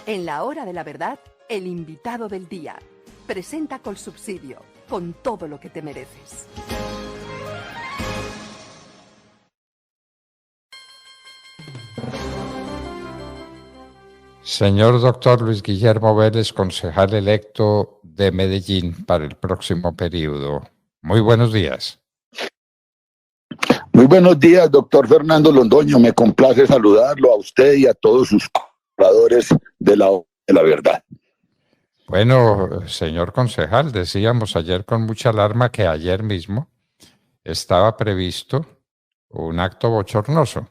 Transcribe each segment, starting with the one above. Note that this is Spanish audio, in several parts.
En la hora de la verdad, el invitado del día. Presenta Colsubsidio, con todo lo que te mereces. Señor doctor Luis Guillermo Vélez, concejal electo de Medellín para el próximo periodo. Muy buenos días. Muy buenos días, doctor Fernando Londoño. Me complace saludarlo a usted y a todos sus colaboradores de la verdad. Bueno, señor concejal, decíamos ayer con mucha alarma que ayer mismo estaba previsto un acto bochornoso,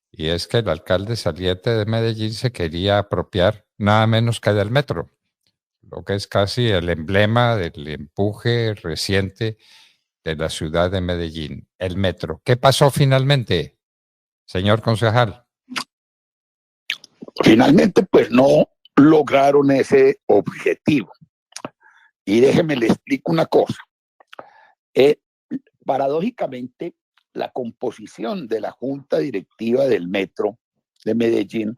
y es que el alcalde saliente de Medellín se quería apropiar nada menos que del metro, lo que es casi el emblema del empuje reciente de la ciudad de Medellín, el metro. ¿Qué pasó finalmente, señor concejal? Finalmente, pues no lograron ese objetivo. Y déjeme le explico una cosa. Paradójicamente, la composición de la Junta Directiva del Metro de Medellín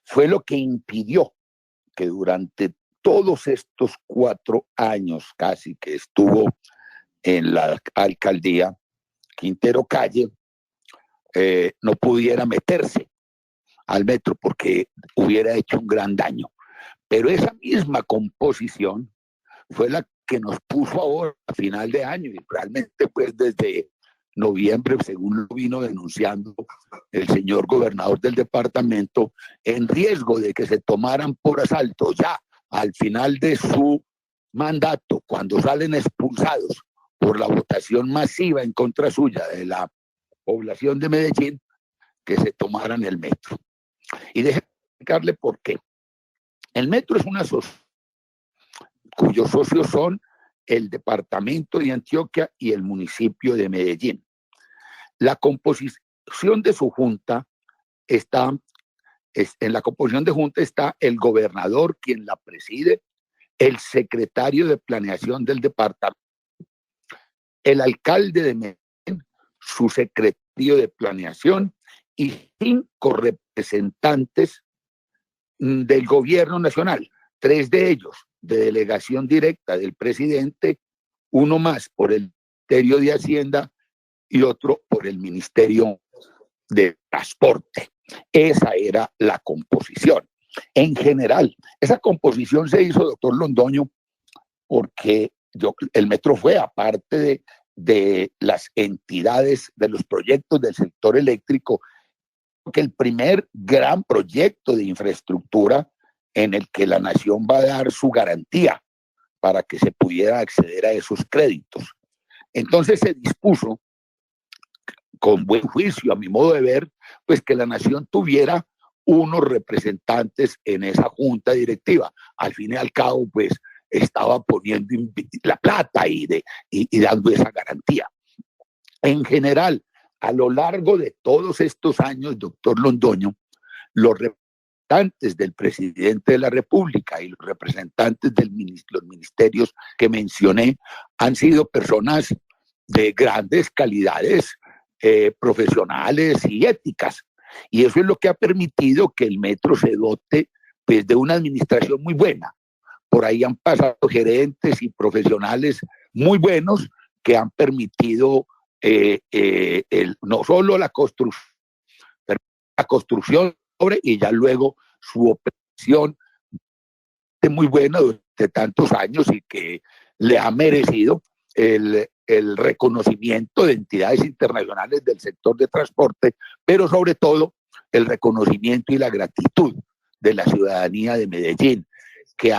fue lo que impidió que durante todos estos 4 años casi que estuvo en la alcaldía, Quintero Calle no pudiera meterse al metro porque hubiera hecho un gran daño. Pero esa misma composición fue la que nos puso ahora a final de año, y realmente pues desde noviembre, según lo vino denunciando el señor gobernador del departamento, en riesgo de que se tomaran por asalto ya al final de su mandato, cuando salen expulsados por la votación masiva en contra suya de la población de Medellín, que se tomaran el metro. Y déjeme explicarle por qué. El metro es una sociedad cuyos socios son el departamento de Antioquia y el municipio de Medellín. La composición de su junta en la composición de junta está el gobernador, quien la preside, el secretario de planeación del departamento, el alcalde de Medellín, su secretario de planeación y 5 representantes del gobierno nacional, 3 de ellos de delegación directa del presidente, 1 más por el Ministerio de Hacienda y otro por el Ministerio de Transporte. Esa era la composición. En general, esa composición se hizo, doctor Londoño, porque el metro fue, aparte de las entidades, de los proyectos del sector eléctrico, que el primer gran proyecto de infraestructura en el que la nación va a dar su garantía para que se pudiera acceder a esos créditos. Entonces se dispuso, con buen juicio, a mi modo de ver, pues que la nación tuviera unos representantes en esa junta directiva. Al fin y al cabo, pues estaba poniendo la plata y dando esa garantía. En general, a lo largo de todos estos años, doctor Londoño, los representantes del presidente de la República y los representantes de los ministerios que mencioné han sido personas de grandes calidades profesionales y éticas. Y eso es lo que ha permitido que el metro se dote pues, de una administración muy buena. Por ahí han pasado gerentes y profesionales muy buenos que han permitido no solo la construcción y ya luego su operación muy buena durante tantos años y que le ha merecido el reconocimiento de entidades internacionales del sector de transporte, pero sobre todo el reconocimiento y la gratitud de la ciudadanía de Medellín, que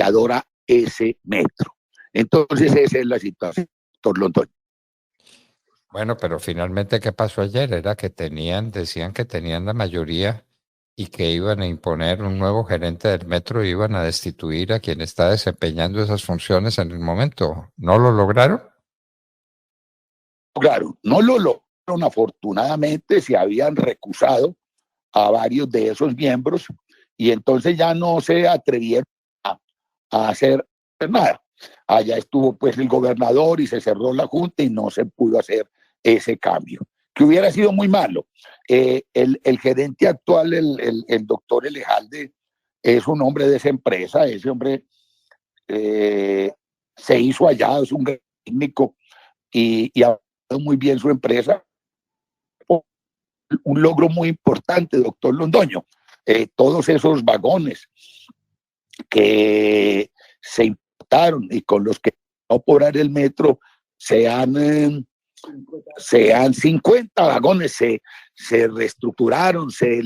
adora ese metro. Entonces esa es la situación, doctor Londoño. Bueno, pero finalmente, ¿qué pasó ayer? Era que decían que tenían la mayoría y que iban a imponer un nuevo gerente del metro y iban a destituir a quien está desempeñando esas funciones en el momento. ¿No lo lograron? Claro, no lo lograron. Afortunadamente se habían recusado a varios de esos miembros y entonces ya no se atrevieron a hacer nada. Allá estuvo pues el gobernador y se cerró la junta y no se pudo hacer ese cambio, que hubiera sido muy malo. El gerente actual, el doctor Elejalde, es un hombre de esa empresa, ese hombre se hizo allá, es un gran técnico y ha dado muy bien su empresa. Un logro muy importante, doctor Londoño. Todos esos vagones que se importaron y con los que va a operar el metro sean 50 vagones, se reestructuraron, se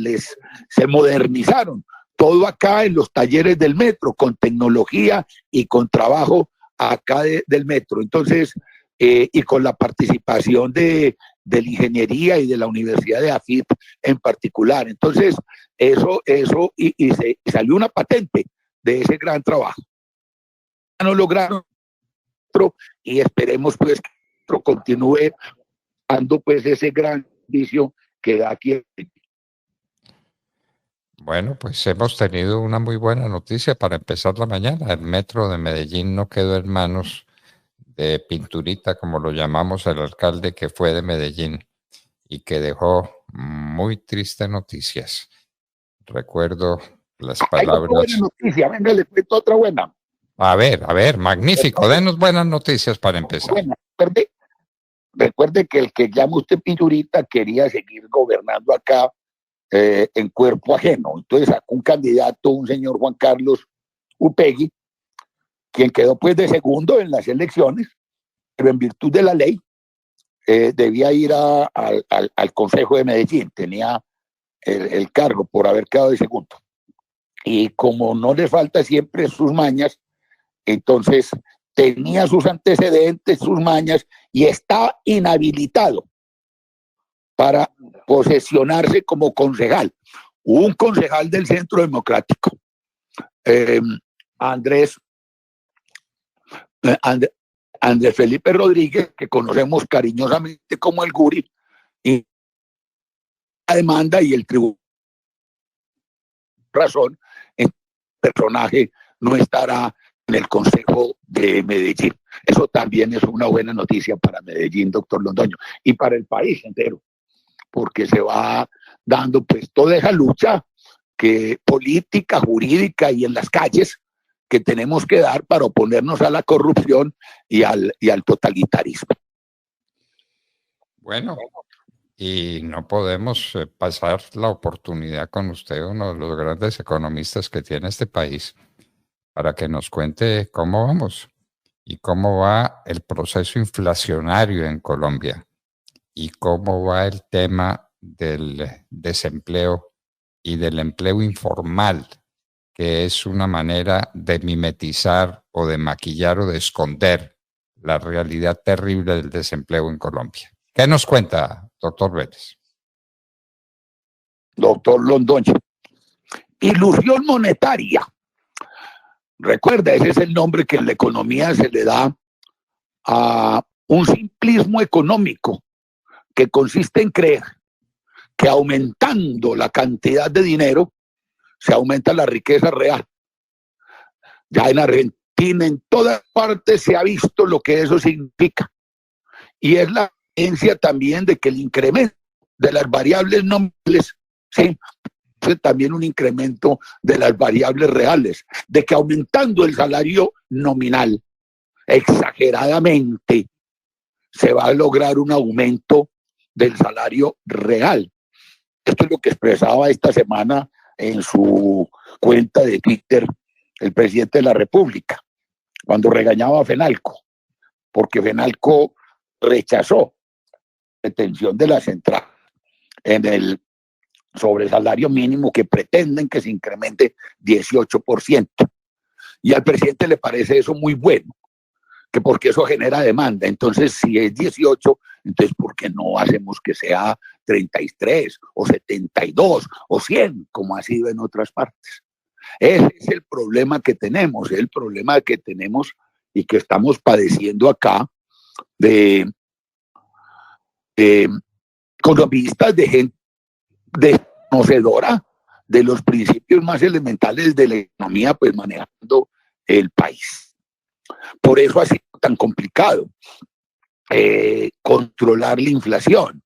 modernizaron. Todo acá en los talleres del metro, con tecnología y con trabajo acá del metro. Entonces, y con la participación de la ingeniería y de la Universidad de AFIT en particular. Entonces, y salió una patente de ese gran trabajo. No lograron y esperemos pues que continúe dando pues ese gran vicio que da aquí. Bueno, pues hemos tenido una muy buena noticia para empezar la mañana. El metro de Medellín no quedó en manos de Pinturita, como lo llamamos el alcalde que fue de Medellín y que dejó muy tristes noticias. Recuerdo las palabras. Buena noticia, venga, le cuento otra buena. A ver, magnífico, denos buenas noticias para empezar. Bueno, recuerde que el que llama usted Pinturita quería seguir gobernando acá en cuerpo ajeno. Entonces sacó un candidato, un señor Juan Carlos Upegui, quien quedó pues de segundo en las elecciones, pero en virtud de la ley debía ir al Consejo de Medellín, tenía el cargo por haber quedado de segundo. Y como no le falta siempre sus mañas, entonces tenía sus antecedentes, sus mañas, y está inhabilitado para posesionarse como concejal. Un concejal del Centro Democrático, Andrés Felipe Rodríguez, que conocemos cariñosamente como el Guri, y la demanda y el tribunal razón, el personaje no estará en el Consejo de Medellín. Eso también es una buena noticia para Medellín, doctor Londoño, y para el país entero, porque se va dando pues toda esa lucha política, jurídica y en las calles que tenemos que dar para oponernos a la corrupción y al totalitarismo. Bueno, y no podemos pasar la oportunidad con usted, uno de los grandes economistas que tiene este país, para que nos cuente cómo vamos y cómo va el proceso inflacionario en Colombia y cómo va el tema del desempleo y del empleo informal, que es una manera de mimetizar o de maquillar o de esconder la realidad terrible del desempleo en Colombia. ¿Qué nos cuenta, doctor Vélez? Doctor Londoño, ilusión monetaria. Recuerda, ese es el nombre que en la economía se le da a un simplismo económico que consiste en creer que aumentando la cantidad de dinero se aumenta la riqueza real. Ya en Argentina, en todas partes se ha visto lo que eso significa. Y es la creencia también de que el incremento de las variables nominales, ¿sí?, es también un incremento de las variables reales, de que aumentando el salario nominal exageradamente se va a lograr un aumento del salario real. Esto es lo que expresaba esta semana en su cuenta de Twitter el presidente de la República, cuando regañaba a Fenalco, porque Fenalco rechazó la detención de la central sobre el salario mínimo que pretenden que se incremente 18%. Y al presidente le parece eso muy bueno, que porque eso genera demanda. Entonces, si es 18, entonces ¿por qué no hacemos que sea 33 o 72 o 100, como ha sido en otras partes? Ese es el problema que tenemos, y que estamos padeciendo acá de economistas, de gente desconocedora de los principios más elementales de la economía, pues manejando el país. Por eso ha sido tan complicado controlar la inflación.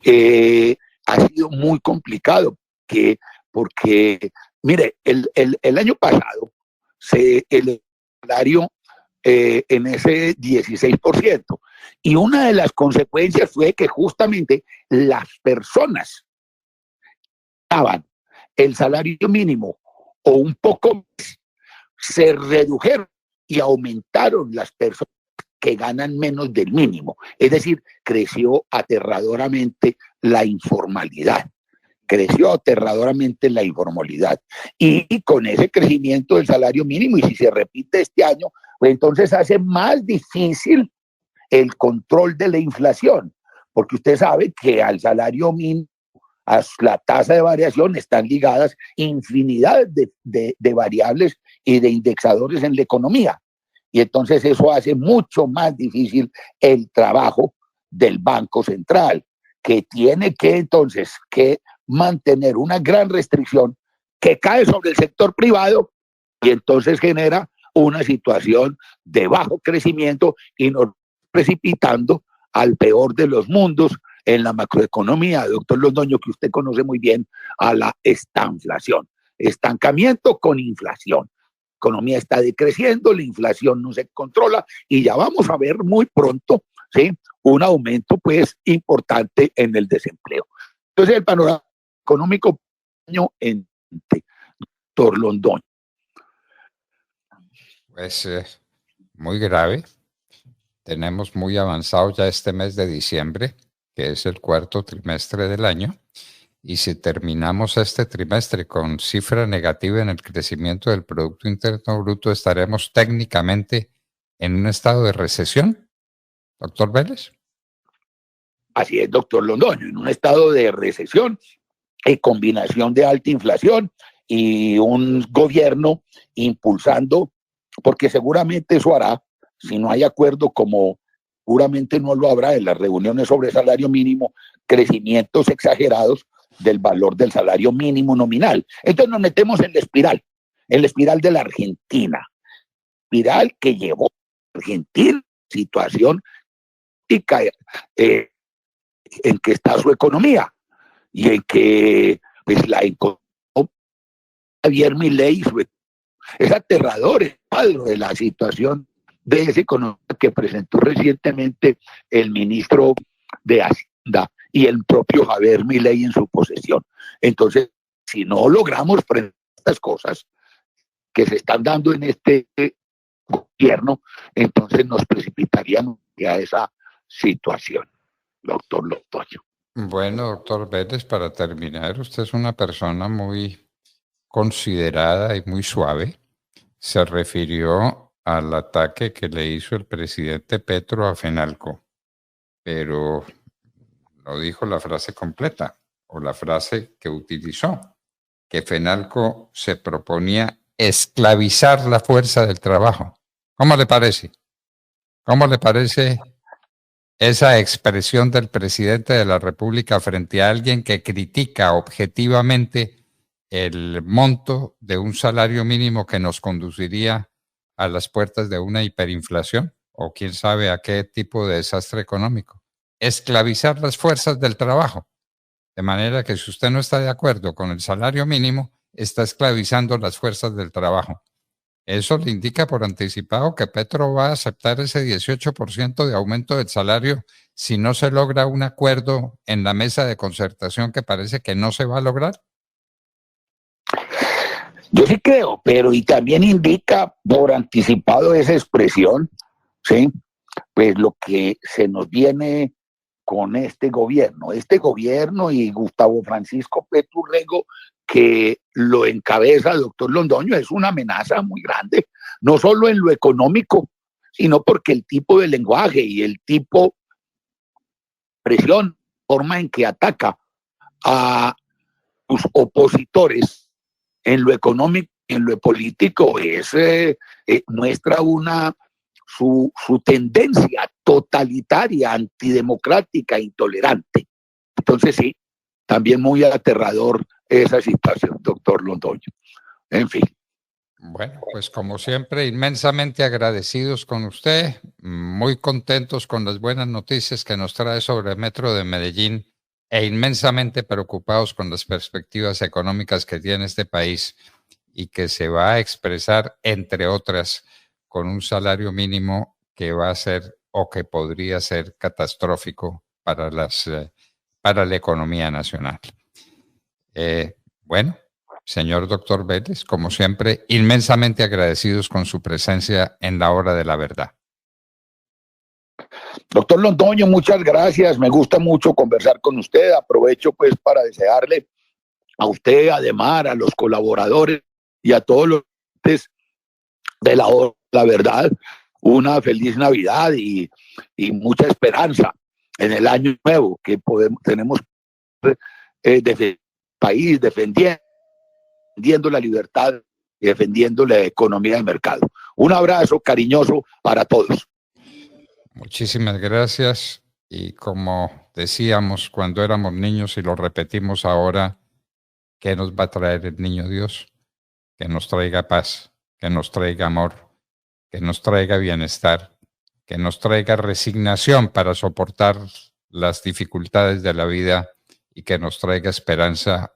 Ha sido muy complicado porque Mire, el año pasado el salario en ese 16%. Y una de las consecuencias fue que justamente las personas daban el salario mínimo o un poco más, se redujeron y aumentaron las personas que ganan menos del mínimo. Es decir, creció aterradoramente la informalidad. Creció aterradoramente la informalidad. Y con ese crecimiento del salario mínimo, y si se repite este año, pues entonces hace más difícil el control de la inflación, porque usted sabe que al salario mínimo, a la tasa de variación, están ligadas infinidad de variables y de indexadores en la economía. Y entonces eso hace mucho más difícil el trabajo del Banco Central, que tiene que entonces que mantener una gran restricción que cae sobre el sector privado y entonces genera una situación de bajo crecimiento y nos precipitando al peor de los mundos en la macroeconomía, doctor Londoño, que usted conoce muy bien, a la estanflación. Estancamiento con inflación. La economía está decreciendo, la inflación no se controla y ya vamos a ver muy pronto, ¿sí?, un aumento pues importante en el desempleo. Entonces el panorama económico en doctor Londoño. Pues muy grave. Tenemos muy avanzado ya este mes de diciembre, que es el cuarto trimestre del año, y si terminamos este trimestre con cifra negativa en el crecimiento del Producto Interno Bruto, estaremos técnicamente en un estado de recesión, doctor Vélez. Así es, doctor Londoño, en un estado de recesión, combinación de alta inflación y un gobierno impulsando, porque seguramente eso hará, si no hay acuerdo, como seguramente no lo habrá en las reuniones sobre salario mínimo, crecimientos exagerados del valor del salario mínimo nominal. Entonces nos metemos en la espiral de la Argentina, espiral que llevó a Argentina situación en que está su economía y en que pues la encontró Javier Milei. Es aterrador el cuadro de la situación de esa economía que presentó recientemente el ministro de Hacienda y el propio Javier Milei en su posesión. Entonces, si no logramos frente a estas cosas que se están dando en este gobierno, entonces nos precipitaríamos a esa situación, doctor Londoño. Bueno, doctor Vélez, para terminar, usted es una persona muy considerada y muy suave. Se refirió al ataque que le hizo el presidente Petro a Fenalco, pero no dijo la frase completa o la frase que utilizó, que Fenalco se proponía esclavizar la fuerza del trabajo. ¿Cómo le parece? ¿Cómo le parece esa expresión del presidente de la República frente a alguien que critica objetivamente el monto de un salario mínimo que nos conduciría a las puertas de una hiperinflación o quién sabe a qué tipo de desastre económico? Esclavizar las fuerzas del trabajo. De manera que si usted no está de acuerdo con el salario mínimo, está esclavizando las fuerzas del trabajo. Eso le indica por anticipado que Petro va a aceptar ese 18% de aumento del salario si no se logra un acuerdo en la mesa de concertación que parece que no se va a lograr. Yo sí creo, pero y también indica por anticipado esa expresión, ¿sí?, pues lo que se nos viene con este gobierno y Gustavo Francisco Petro Urrego, que lo encabeza doctor Londoño, es una amenaza muy grande, no solo en lo económico, sino porque el tipo de lenguaje y el tipo de presión, forma en que ataca a sus opositores en lo económico, en lo político, muestra su tendencia totalitaria, antidemocrática, intolerante. Entonces sí, también muy aterrador esa situación, doctor Londoño. En fin. Bueno, pues como siempre, inmensamente agradecidos con usted, muy contentos con las buenas noticias que nos trae sobre el Metro de Medellín e inmensamente preocupados con las perspectivas económicas que tiene este país y que se va a expresar, entre otras, con un salario mínimo que va a ser o que podría ser catastrófico para la economía nacional. Bueno, señor doctor Vélez, como siempre, inmensamente agradecidos con su presencia en la hora de la verdad. Doctor Londoño, muchas gracias. Me gusta mucho conversar con usted. Aprovecho pues para desearle a usted, a Demar, a los colaboradores y a todos los de la verdad, una feliz Navidad y mucha esperanza en el año nuevo que tenemos el país defendiendo la libertad y defendiendo la economía del mercado. Un abrazo cariñoso para todos. Muchísimas gracias. Y como decíamos cuando éramos niños y lo repetimos ahora, ¿qué nos va a traer el niño Dios? Que nos traiga paz, que nos traiga amor, que nos traiga bienestar, que nos traiga resignación para soportar las dificultades de la vida y que nos traiga esperanza